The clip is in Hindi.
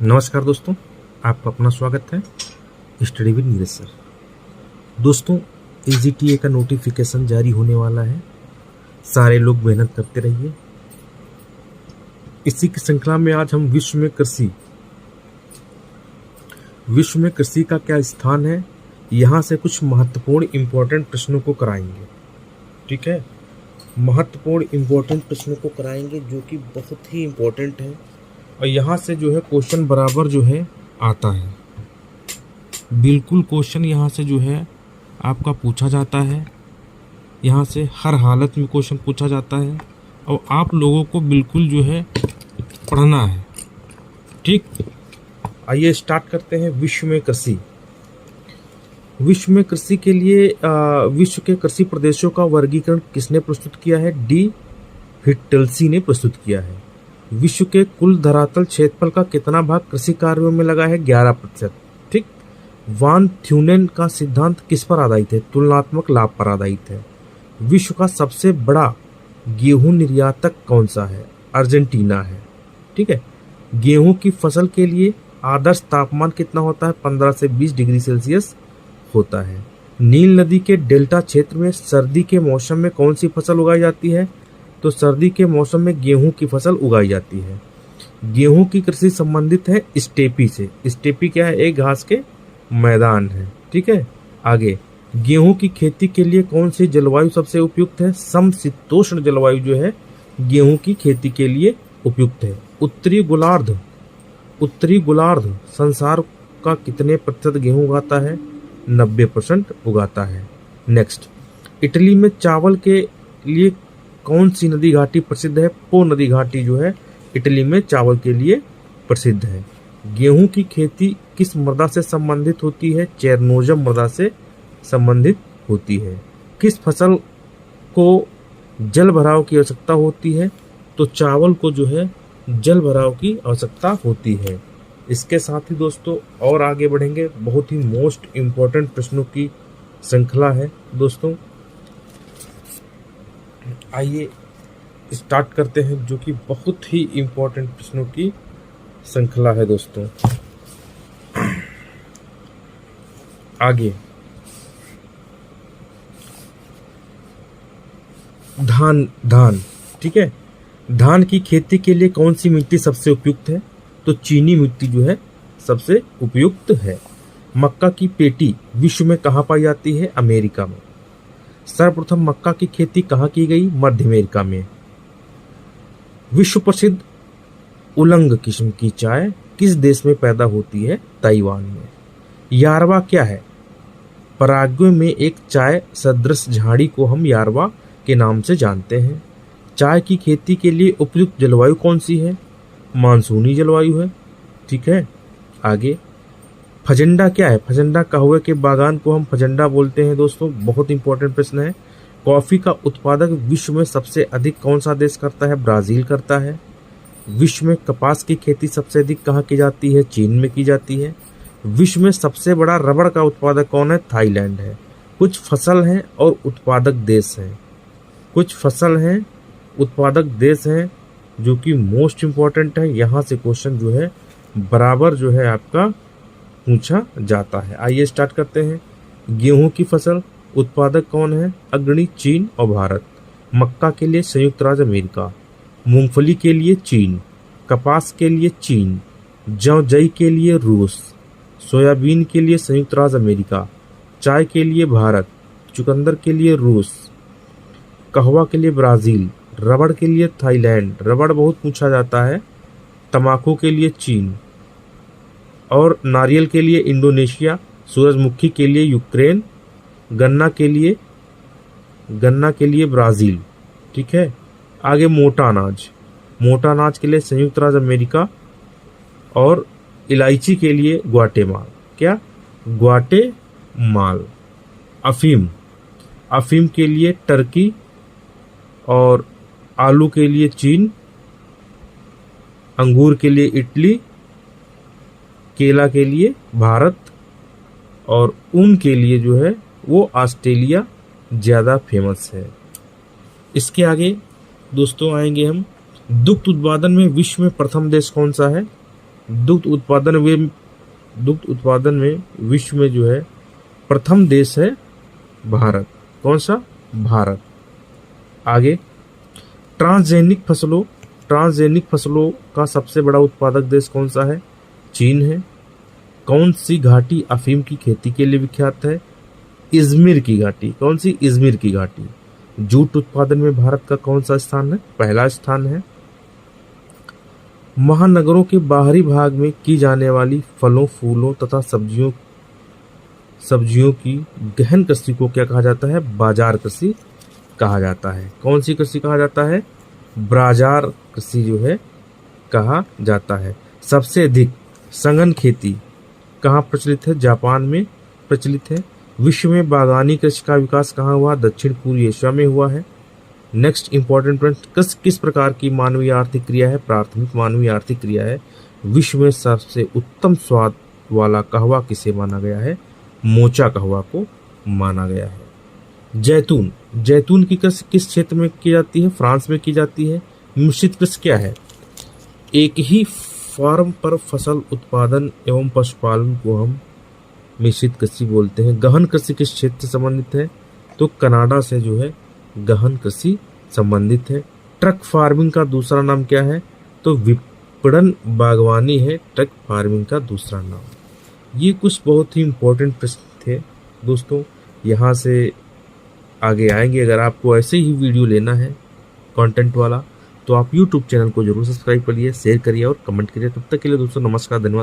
नमस्कार दोस्तों, आपका अपना स्वागत है स्टडी विद नीरज सर। दोस्तों, एजीटीए का नोटिफिकेशन जारी होने वाला है। सारे लोग मेहनत करते रहिए। इसी की श्रृंखला में आज हम विश्व में कृषि का क्या स्थान है, यहाँ से कुछ महत्वपूर्ण इंपॉर्टेंट प्रश्नों को कराएंगे। ठीक है, महत्वपूर्ण इंपॉर्टेंट प्रश्नों को कराएंगे जो कि बहुत ही इंपॉर्टेंट है और यहाँ से जो है क्वेश्चन बराबर जो है आता है। बिल्कुल क्वेश्चन यहाँ से जो है आपका पूछा जाता है। यहाँ से हर हालत में क्वेश्चन पूछा जाता है और आप लोगों को बिल्कुल जो है पढ़ना है। ठीक, आइए स्टार्ट करते हैं। विश्व में कृषि के लिए विश्व के कृषि प्रदेशों का वर्गीकरण किसने प्रस्तुत किया है? डी हिटलसी ने प्रस्तुत किया है। विश्व के कुल धरातल क्षेत्रफल का कितना भाग कृषि कार्यों में लगा है? 11%। ठीक, वान थ्यूनेन का सिद्धांत किस पर आधारित है? तुलनात्मक लाभ पर आधारित है। विश्व का सबसे बड़ा गेहूं निर्यातक कौन सा है? अर्जेंटीना है। ठीक है, गेहूं की फसल के लिए आदर्श तापमान कितना होता है? 15 से 20 डिग्री सेल्सियस होता है। नील नदी के डेल्टा क्षेत्र में सर्दी के मौसम में कौन सी फसल उगाई जाती है? तो सर्दी के मौसम में गेहूं की फसल उगाई जाती है। गेहूं की कृषि संबंधित है स्टेपी से। स्टेपी क्या है? एक घास के मैदान है। ठीक है, आगे, गेहूं की खेती के लिए कौन सी जलवायु सबसे उपयुक्त है? समशीतोष्ण जलवायु जो है गेहूं की खेती के लिए उपयुक्त है। उत्तरी गोलार्ध संसार का कितने प्रतिशत गेहूं उगाता है? 90% उगाता है। नेक्स्ट, इटली में चावल के लिए कौन सी नदी घाटी प्रसिद्ध है? पो नदी घाटी जो है इटली में चावल के लिए प्रसिद्ध है। गेहूं की खेती किस मृदा से संबंधित होती है? चेरनोजम मृदा से संबंधित होती है। किस फसल को जल भराव की आवश्यकता होती है? तो चावल को जो है जल भराव की आवश्यकता होती है। इसके साथ ही दोस्तों और आगे बढ़ेंगे। बहुत ही मोस्ट इम्पोर्टेंट प्रश्नों की श्रृंखला है दोस्तों। आइए स्टार्ट करते हैं, जो कि बहुत ही इम्पोर्टेंट प्रश्नों की श्रृंखला है दोस्तों। आगे, धान। ठीक है, धान की खेती के लिए कौन सी मिट्टी सबसे उपयुक्त है? तो चीनी मिट्टी जो है सबसे उपयुक्त है। मक्का की पेटी विश्व में कहाँ पाई जाती है? अमेरिका में। सर्वप्रथम मक्का की खेती कहाँ की गई? मध्य अमेरिका में। विश्व प्रसिद्ध उलंग किस्म की चाय किस देश में पैदा होती है? ताइवान में। यारवा क्या है? पराग्वे में एक चाय सदृश झाड़ी को हम यारवा के नाम से जानते हैं। चाय की खेती के लिए उपयुक्त जलवायु कौन सी है? मानसूनी जलवायु है। ठीक है, आगे, फजंडा क्या है? फजंडा कहवे के बागान को हम फजंडा बोलते हैं दोस्तों। बहुत इंपॉर्टेंट प्रश्न है। कॉफी का उत्पादक विश्व में सबसे अधिक कौन सा देश करता है? ब्राजील करता है। विश्व में कपास की खेती सबसे अधिक कहाँ की जाती है? चीन में की जाती है। विश्व में सबसे बड़ा रबड़ का उत्पादक कौन है? थाईलैंड है। कुछ फसल हैं और उत्पादक देश हैं। कुछ फसल हैं, उत्पादक देश हैं, जो कि मोस्ट इम्पॉर्टेंट है। यहाँ से क्वेश्चन जो है बराबर जो है आपका पूछा जाता है। आइए स्टार्ट करते हैं। गेहूं की फसल उत्पादक कौन है? अग्रणी चीन और भारत। मक्का के लिए संयुक्त राज्य अमेरिका। मूंगफली के लिए चीन। कपास के लिए चीन। जई के लिए रूस। सोयाबीन के लिए संयुक्त राज्य अमेरिका। चाय के लिए भारत। चुकंदर के लिए रूस। कहवा के लिए ब्राज़ील। रबड़ के लिए थाईलैंड, रबड़ बहुत पूछा जाता है। तंबाकू के लिए चीन और नारियल के लिए इंडोनेशिया। सूरजमुखी के लिए यूक्रेन। गन्ना के लिए ब्राज़ील। ठीक है, आगे, मोटा अनाज के लिए संयुक्त राज्य अमेरिका और इलायची के लिए ग्वाटेमाल। क्या? ग्वाटेमाल। अफीम के लिए टर्की और आलू के लिए चीन। अंगूर के लिए इटली। केला के लिए भारत और ऊन के लिए जो है वो ऑस्ट्रेलिया ज़्यादा फेमस है। इसके आगे दोस्तों आएंगे हम। दुग्ध उत्पादन में विश्व में प्रथम देश कौन सा है? दुग्ध उत्पादन में विश्व में जो है प्रथम देश है भारत। कौन सा? भारत। आगे, ट्रांसजेनिक फसलों का सबसे बड़ा उत्पादक देश कौन सा है? चीन है। कौन सी घाटी अफीम की खेती के लिए विख्यात है? इजमिर की घाटी। कौन सी? इजमिर की घाटी। जूट उत्पादन में भारत का कौन सा स्थान है? पहला स्थान है। महानगरों के बाहरी भाग में की जाने वाली फलों, फूलों तथा सब्जियों की गहन कृषि को क्या कहा जाता है? बाजार कृषि कहा जाता है। कौन सी कृषि कहा जाता है? बाजार कृषि जो है कहा जाता है। सबसे अधिक सघन खेती कहाँ प्रचलित है? जापान में प्रचलित है। विश्व में बागानी कृषि का विकास कहाँ हुआ? दक्षिण पूर्वी एशिया में हुआ है। नेक्स्ट इंपॉर्टेंट प्रश्न, किस प्रकार की मानवीय आर्थिक क्रिया है? प्राथमिक मानवीय आर्थिक क्रिया है। विश्व में सबसे उत्तम स्वाद वाला कहवा किसे माना गया है? मोचा कहवा को माना गया है। जैतून की कृषि किस क्षेत्र में की जाती है? फ्रांस में की जाती है। मिश्रित कृषि क्या है? एक ही फार्म पर फसल उत्पादन एवं पशुपालन को हम मिश्रित कृषि बोलते हैं। गहन कृषि किस क्षेत्र से संबंधित है? तो कनाडा से जो है गहन कृषि संबंधित है। ट्रक फार्मिंग का दूसरा नाम क्या है? तो विपणन बागवानी है ट्रक फार्मिंग का दूसरा नाम। ये कुछ बहुत ही इंपॉर्टेंट प्रश्न थे दोस्तों, यहाँ से आगे आएंगे। अगर आपको ऐसे ही वीडियो लेना है कंटेंट वाला तो आप YouTube चैनल को जरूर सब्सक्राइब करिए, शेयर करिए और कमेंट करिए। तब तक के लिए दोस्तों नमस्कार, धन्यवाद।